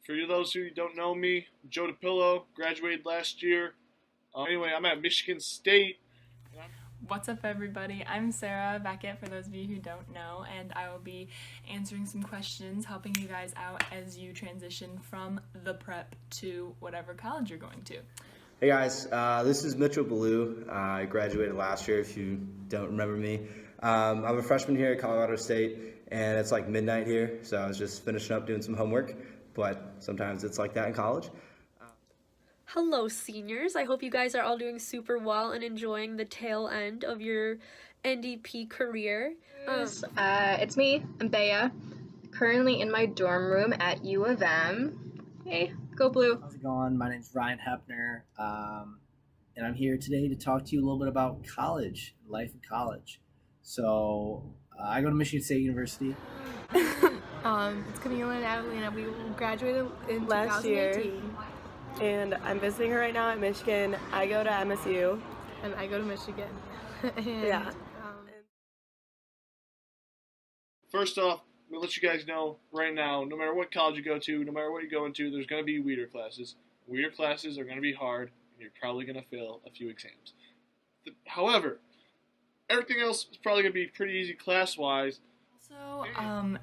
For those who don't know me, Joe DePillo, graduated last year. Anyway, I'm at Michigan State. What's up, everybody? I'm Sarah Beckett, for those of you who don't know, and I will be answering some questions, helping you guys out as you transition from the prep to whatever college you're going to. Hey guys, this is Mitchell Ballou. I graduated last year, if you don't remember me. I'm a freshman here at Colorado State, and it's like midnight here, so I was just finishing up doing some homework, but sometimes it's like that in college. Hello, seniors. I hope you guys are all doing super well and enjoying the tail end of your NDP career. It's me, I'm Bea, currently in my dorm room at U of M. Hey, go Blue. How's it going? My name's Ryan Hepner, and I'm here today to talk to you a little bit about college, life in college. So, I go to Michigan State University. It's Camila and Adelina. We graduated in last 2018. year, and I'm visiting her right now at Michigan. I go to MSU. And I go to Michigan. Yeah. First off, I'm going to let you guys know right now, no matter what college you go to, no matter what you're going to, there's going to be weeder classes. Weeder classes are going to be hard, and you're probably going to fail a few exams. However, everything else is probably going to be pretty easy class-wise. So,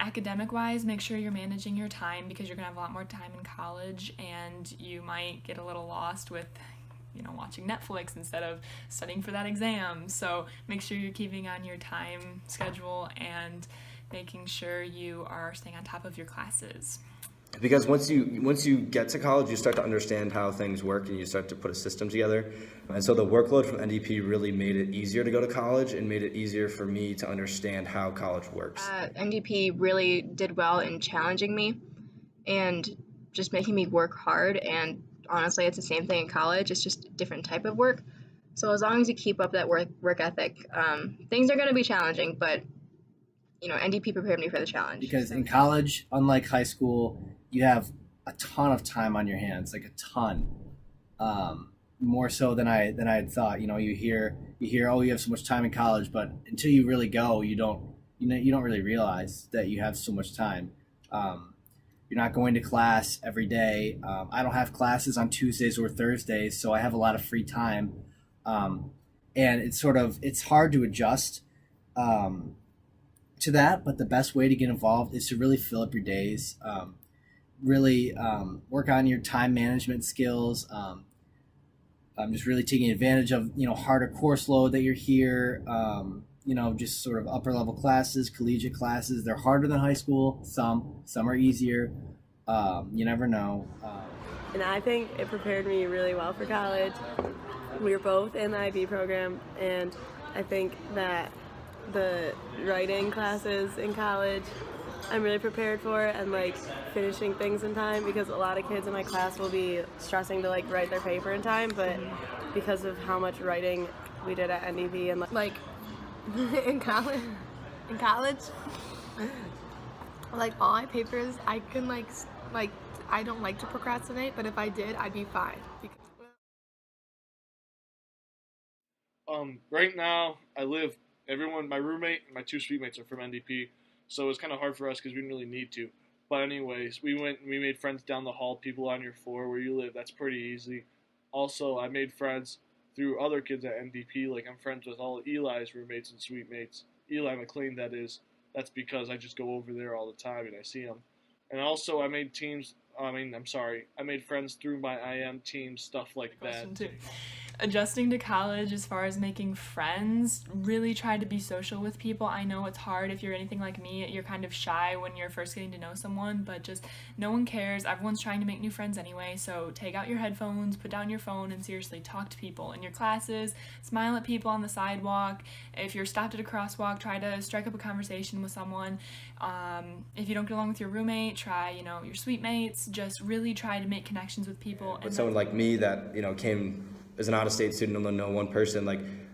academic-wise, make sure you're managing your time because you're going to have a lot more time in college, and you might get a little lost with watching Netflix instead of studying for that exam. So make sure you're keeping on your time schedule and making sure you are staying on top of your classes. Because once you get to college, you start to understand how things work and you start to put a system together. And so the workload from NDP really made it easier to go to college and made it easier for me to understand how college works. NDP really did well in challenging me and just making me work hard, and honestly, it's the same thing in college. It's just a different type of work. So as long as you keep up that work ethic, things are going to be challenging, but NDP prepared me for the challenge. Because in college, unlike high school, you have a ton of time on your hands, like a ton, more so than I had thought. You hear, oh, you have so much time in college, but until you really go, you don't really realize that you have so much time. You're not going to class every day. I don't have classes on Tuesdays or Thursdays, so I have a lot of free time. And it's hard to adjust to that, but the best way to get involved is to really fill up your days, really work on your time management skills. I'm just really taking advantage of, harder course load that you're here, just sort of upper level classes, collegiate classes. They're harder than high school. Some are easier. You never know. And I think it prepared me really well for college. We were both in the IB program, and I think that the writing classes in college I'm really prepared for, and finishing things in time, because a lot of kids in my class will be stressing to write their paper in time, but because of how much writing we did at NDP and in college, all my papers, I can I don't like to procrastinate, but if I did, I'd be fine. Right now, my roommate and my two suite mates are from NDP, so it's kind of hard for us because we didn't really need to. But anyways, we made friends down the hall, people on your floor where you live. That's pretty easy. Also, I made friends through other kids at NDP. I'm friends with all of Eli's roommates and suite mates. Eli McLean, that is. That's because I just go over there all the time and I see them. And also, I made friends through my IM team, stuff like that. Too. Adjusting to college as far as making friends, really try to be social with people. I know it's hard if you're anything like me. You're kind of shy when you're first getting to know someone, but just no one cares. Everyone's trying to make new friends anyway, so take out your headphones, put down your phone, and seriously talk to people in your classes, smile at people on the sidewalk. If you're stopped at a crosswalk, try to strike up a conversation with someone. If you don't get along with your roommate, try, your suite mates. Just really try to make connections with people. With someone like me that, came as an out-of-state student, only know one person,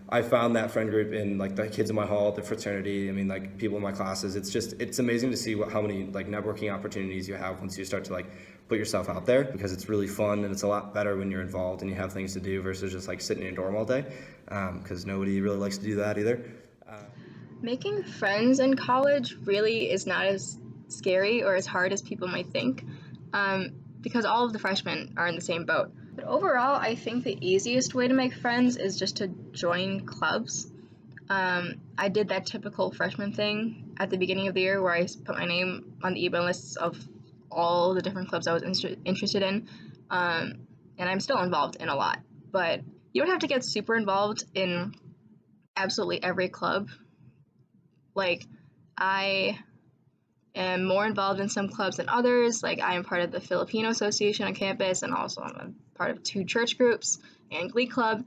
I found that friend group in the kids in my hall, the fraternity. People in my classes. It's amazing to see how many networking opportunities you have once you start to put yourself out there, because it's really fun and it's a lot better when you're involved and you have things to do versus just sitting in your dorm all day, because nobody really likes to do that either. Making friends in college really is not as scary or as hard as people might think. because all of the freshmen are in the same boat. But overall, I think the easiest way to make friends is just to join clubs. I did that typical freshman thing at the beginning of the year where I put my name on the email lists of all the different clubs I was interested in, and I'm still involved in a lot. But you don't have to get super involved in absolutely every club. Like, I am more involved in some clubs than others. Like, I am part of the Filipino Association on campus, and also I'm a part of 2 church groups and Glee Club.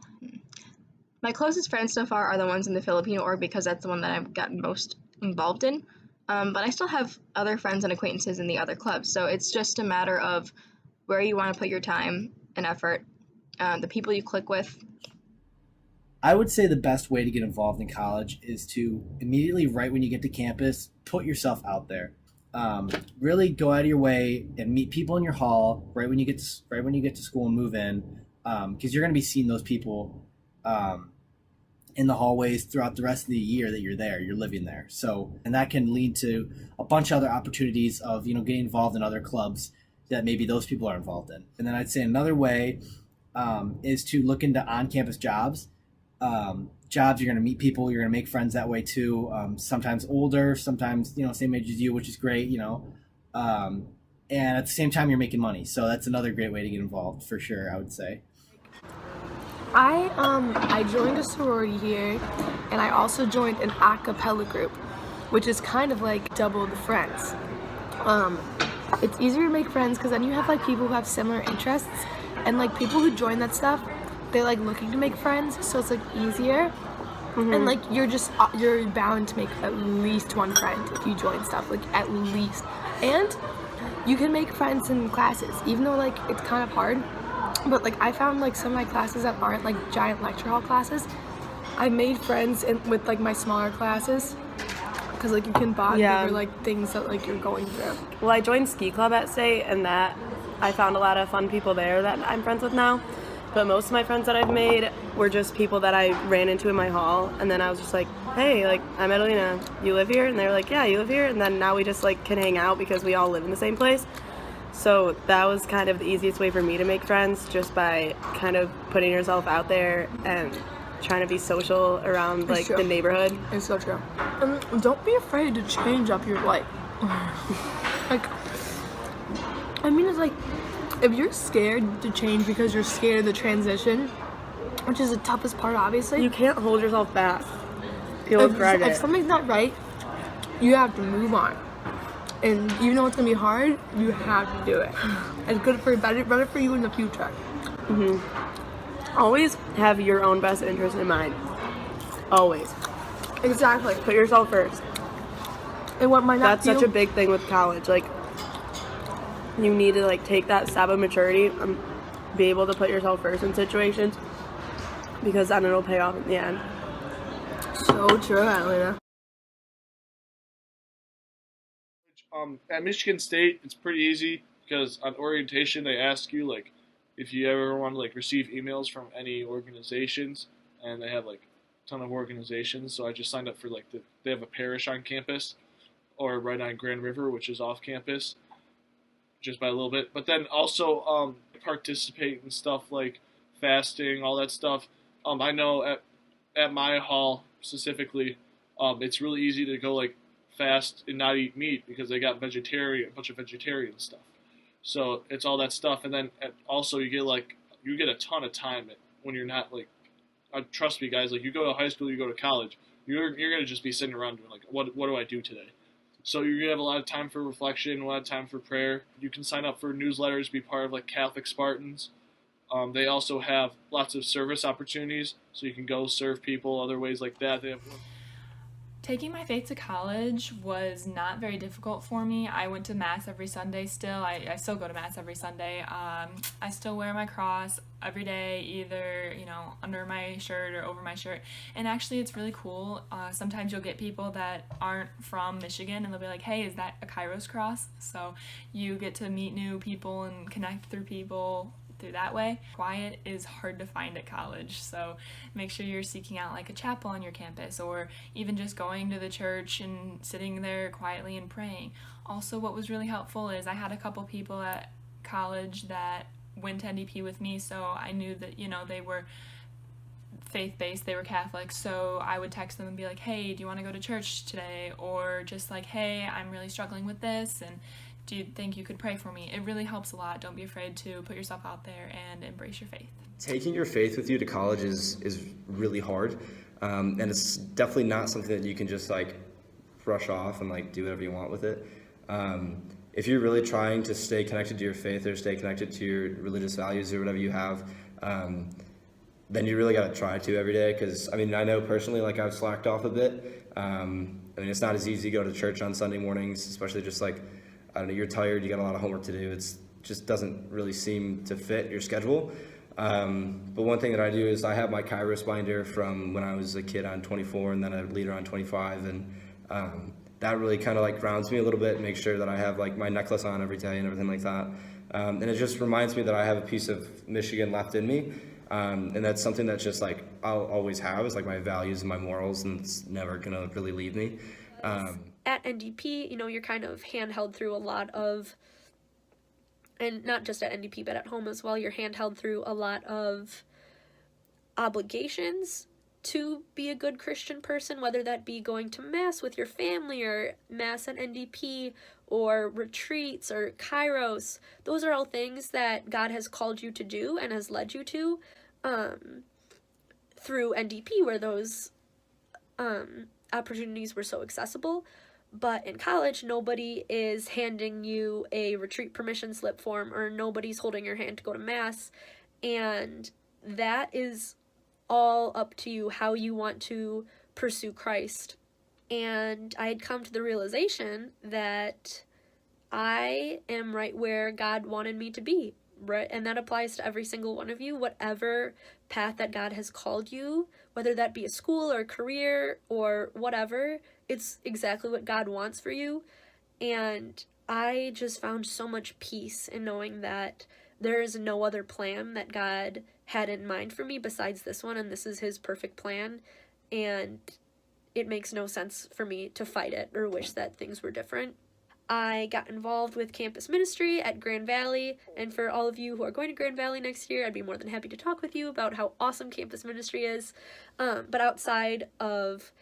My closest friends so far are the ones in the Filipino org because that's the one that I've gotten most involved in. But I still have other friends and acquaintances in the other clubs, so it's just a matter of where you want to put your time and effort, the people you click with. I would say the best way to get involved in college is to immediately, right when you get to campus, put yourself out there. Really go out of your way and meet people in your hall right when you get to school and move in, because you're going to be seeing those people in the hallways throughout the rest of the year that you're living there. So, and that can lead to a bunch of other opportunities of getting involved in other clubs that maybe those people are involved in. And then I'd say another way is to look into on-campus jobs. Jobs, you're going to meet people, you're going to make friends that way too. Sometimes older, sometimes same age as you, which is great. And at the same time you're making money, so that's another great way to get involved for sure, I would say. I joined a sorority here, and I also joined an a cappella group, which is kind of like double the friends. It's easier to make friends because then you have like people who have similar interests, and like people who join that stuff, they're like looking to make friends, so it's like easier. And like you're bound to make at least one friend if you join stuff, like at least. And you can make friends in classes, even though like it's kind of hard. But like I found like some of my classes that aren't like giant lecture hall classes, I made friends with like my smaller classes, because like you can bond over like things that like you're going through. Well, I joined ski club at state, and that I found a lot of fun people there that I'm friends with now. But most of my friends that I've made were just people that I ran into in my hall, and then I was just like, hey, like, I'm Adelina, you live here? And they were like, yeah, you live here? And then now we just like can hang out because we all live in the same place. So that was kind of the easiest way for me to make friends, just by kind of putting yourself out there and trying to be social around like the neighborhood. It's so true. Don't be afraid to change up your life. Like, I mean, it's like, if you're scared to change because you're scared of the transition, which is the toughest part, obviously. You can't hold yourself back. You'll regret it. If something's not right, you have to move on. And even though it's going to be hard, you have to do it. It's good for better for you in the future. Always have your own best interest in mind. Always. Exactly. Put yourself first. And what might not That's such a big thing with college. Like, you need to like take that step of maturity and be able to put yourself first in situations, because then it'll pay off in the end. So true, Adelina. At Michigan State, it's pretty easy because on orientation they ask you like if you ever want to like receive emails from any organizations, and they have like a ton of organizations. So I just signed up for like they have a parish on campus, or right on Grand River, which is off campus, just by a little bit. But then also participate in stuff like fasting, all that stuff. I know at my hall specifically, it's really easy to go like fast and not eat meat because they got a bunch of vegetarian stuff. So it's all that stuff, and then also you get a ton of time when you're not like. Trust me, guys. Like, you go to high school, you go to college, you're gonna just be sitting around doing like, what do I do today? So you're gonna have a lot of time for reflection, a lot of time for prayer. You can sign up for newsletters, be part of like Catholic Spartans. They also have lots of service opportunities, so you can go serve people other ways like that. They have. Taking my faith to college was not very difficult for me. I went to Mass every Sunday still. I still go to Mass every Sunday. I still wear my cross every day, either, under my shirt or over my shirt. And actually, it's really cool. Sometimes you'll get people that aren't from Michigan, and they'll be like, hey, is that a Kairos cross? So you get to meet new people and connect through people through that way. Quiet is hard to find at college, so make sure you're seeking out like a chapel on your campus, or even just going to the church and sitting there quietly and praying. Also, what was really helpful is I had a couple people at college that went to NDP with me, so I knew that, you know, they were faith-based, they were Catholic, so I would text them and be like, hey, do you want to go to church today? Or just like, hey, I'm really struggling with this, and do you think you could pray for me? It really helps a lot. Don't be afraid to put yourself out there and embrace your faith. Taking your faith with you to college is really hard, and it's definitely not something that you can just like brush off and like do whatever you want with it. If you're really trying to stay connected to your faith or stay connected to your religious values or whatever you have, then you really got to try to every day. Because I mean, I know personally, like I've slacked off a bit. I mean, it's not as easy to go to church on Sunday mornings, especially just like, I don't know, you're tired, you got a lot of homework to do. It's just doesn't really seem to fit your schedule. But one thing that I do is I have my Kairos binder from when I was a kid on 24 and then a leader on 25, and that really kind of like grounds me a little bit, make sure that I have like my necklace on every day and everything like that. And it just reminds me that I have a piece of Michigan left in me. And that's something that just like I'll always have, is like my values and my morals, and it's never gonna really leave me. At NDP, you know, you're kind of handheld through a lot of, and not just at NDP, but at home as well, you're handheld through a lot of obligations to be a good Christian person, whether that be going to Mass with your family or Mass at NDP or retreats or Kairos. Those are all things that God has called you to do and has led you to through NDP, where those opportunities were so accessible. But in college, nobody is handing you a retreat permission slip form, or nobody's holding your hand to go to Mass, and that is all up to you how you want to pursue Christ. And I had come to the realization that I am right where God wanted me to be, right? And that applies to every single one of you. Whatever path that God has called you, whether that be a school or a career or whatever, it's exactly what God wants for you. And I just found so much peace in knowing that there is no other plan that God had in mind for me besides this one, and this is his perfect plan, and it makes no sense for me to fight it or wish that things were different. I got involved with campus ministry at Grand Valley, and for all of you who are going to Grand Valley next year, I'd be more than happy to talk with you about how awesome campus ministry is. But outside of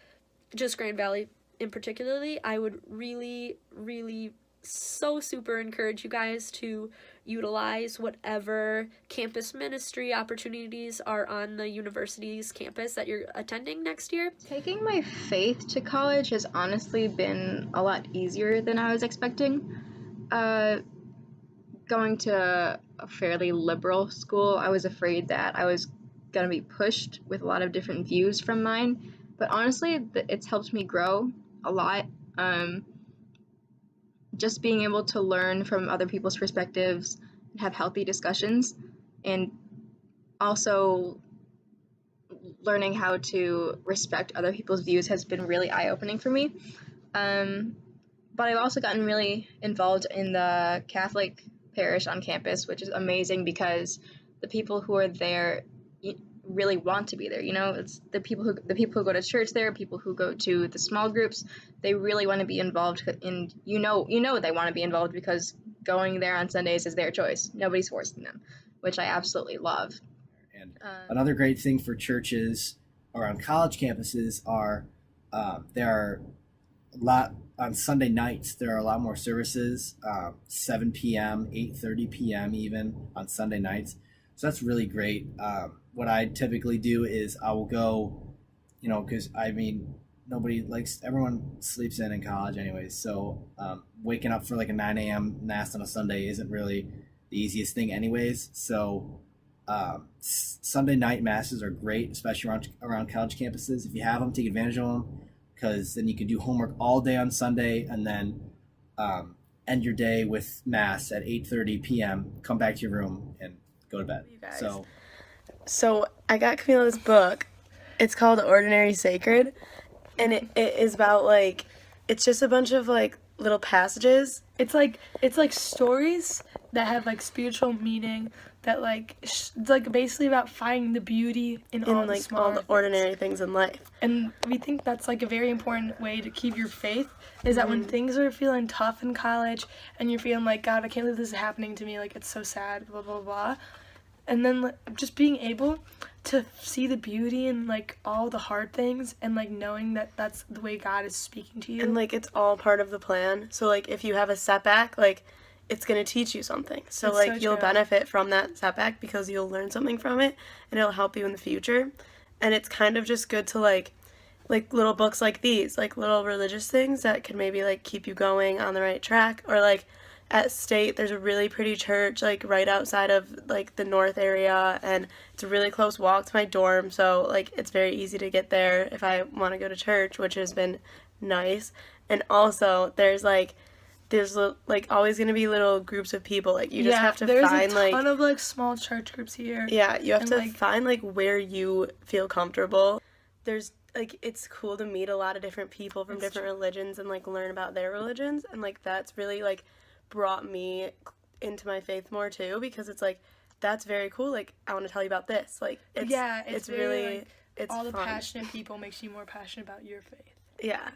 just Grand Valley in particularly, I would really, really so super encourage you guys to utilize whatever campus ministry opportunities are on the university's campus that you're attending next year. Taking my faith to college has honestly been a lot easier than I was expecting. Going to a fairly liberal school, I was afraid that I was going to be pushed with a lot of different views from mine, but honestly, it's helped me grow a lot. Just being able to learn from other people's perspectives and have healthy discussions, and also learning how to respect other people's views has been really eye-opening for me. But I've also gotten really involved in the Catholic parish on campus, which is amazing because the people who are there really want to be there. You know, it's the people who go to church there, people who go to the small groups, they really want to be involved, and you know they want to be involved because going there on Sundays is their choice. Nobody's forcing them, which I absolutely love. And another great thing for churches around college campuses are there are a lot on Sunday nights. There are a lot more services, 7 p.m., 8:30 p.m. even on Sunday nights. So that's really great. What I typically do is I will go, because I mean, everyone sleeps in college anyways. So waking up for like a 9 a.m. Mass on a Sunday isn't really the easiest thing anyways. So Sunday night Masses are great, especially around college campuses. If you have them, take advantage of them, because then you can do homework all day on Sunday and then end your day with Mass at 8:30 p.m., come back to your room and go to bed. So I got Camila this book. It's called Ordinary Sacred, and it is about it's just a bunch of little passages. It's like stories that have spiritual meaning, that like it's like basically about finding the beauty in all the like smaller all the things. ordinary things in life. And we think that's like a very important way to keep your faith, is that when things are feeling tough in college and you're feeling like, God, I can't believe this is happening to me, like it's so sad, blah blah blah, and then like, just being able to see the beauty in like all the hard things, and like knowing that that's the way God is speaking to you. And like it's all part of the plan. So like if you have a setback, like it's going to teach you something. So It's like so you'll true. benefit from that setback because you'll learn something from it and it'll help you in the future. And it's kind of just good to like little books like these, like little religious things that can maybe like keep you going on the right track. Or like at State, there's a really pretty church like right outside of like the north area, and it's a really close walk to my dorm, so like it's very easy to get there if I want to go to church, which has been nice. And also there's like always going to be little groups of people, like you just have to there's find a ton of like small church groups here. yeah, you have and, to like, find like where you feel comfortable. There's like it's cool to meet a lot of different people from different religions and like learn about their religions, and like that's really like brought me into my faith more too, because it's like that's very cool, like I want to tell you about this, like it's it's very, really like, it's all the fun. passionate people makes you more passionate about your faith. Yeah,